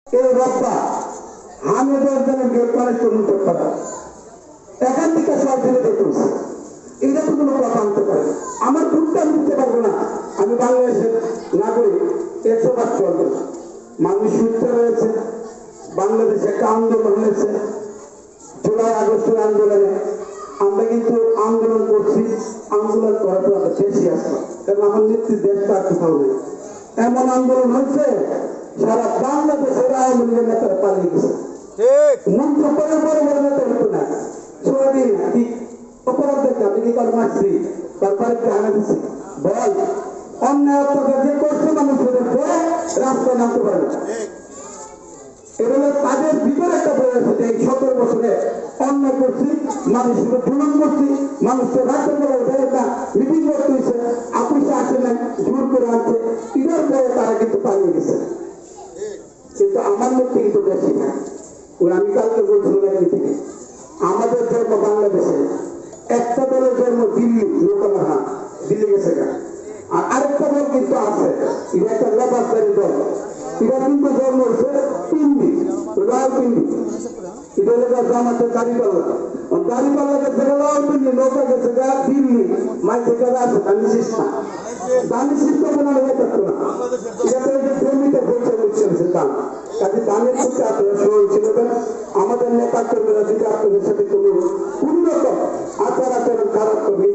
এই রব্বা হামিদের জন্য গ্রেপ্তারের তদন্ত করা এখান থেকে সব ফেলে দেখতেছে। এটা তো কোনো কথা আনতে পারে আমার ভুলটা আমি দিতে পারবো না। আমি বাংলাদেশের নাগরিক, একশো কাজ চলবে না। মানুষ সুস্থ রয়েছে, বাংলাদেশে একটা আন্দোলন হয়েছে, জুলাই আগস্টের আন্দোলনে আমরা কিন্তু আন্দোলন করছি। আন্দোলন করার পর আমরা দেশে আসবো, কারণ আমার নেত্রী দেশটা আর কোথাও নেই। এমন আন্দোলন হয়েছে সারা বাংলাদেশের আওয়ামী লীগের নেতারা পালিয়ে গেছে। মন্ত্র করে বড় বড় নেতা হতো না, সোয়াদি কি অপরাধ দেখে আপনি কি কার মারছি, তারপরে কি আনা দিচ্ছি বল অন্যায় অত্যাচার যে করছে মানুষ রাস্তায় নামতে পারে না। এগুলো তাদের ভিতরে একটা বই আছে যে এই 17 বছরে অন্যায় করছি, মানুষকে জুলুম করছি, মানুষকে রাস্তার বেলা মিটিং করতে হয়েছে, আপুসে আসে নাই, জোর করে আনছে, এটার পরে তারা কিন্তু পালিয়ে গেছে। কিন্তু আমার মধ্যে কিন্তু বেশি না। ওই আমি কালকে বলছিলাম এক মিটিংয়ে, আমাদের ধর্ম বাংলাদেশে একটা দলের জন্ম দিল্লি, লোকালহা দিল্লি গেছে গা, আর আরেকটা দল কিন্তু আছে, এটা একটা লেবাসদারি দল, এটা কিন্তু জন্ম হচ্ছে পিন্ডি, রাওপিন্ডি। এটা হলো জামাতের দাড়িপাল্লা, দাড়িপাল্লা গেছে গা রাওপিন্ডি, নৌকা গেছে গা দিল্লি, মাই থেকে আছে দামি সিস্টা, দামি সিস্টা কোনো হয়ে থাকতো না। এটা তো জমিতে পৌঁছে বলছে দাম, কাজে দামের ক্ষেত্রে আপনারা সবাই ছিলেন। আমাদের নেতা কর্মীরা যদি আপনাদের সাথে কোনো উন্নত আচার আচরণ খারাপ করবে,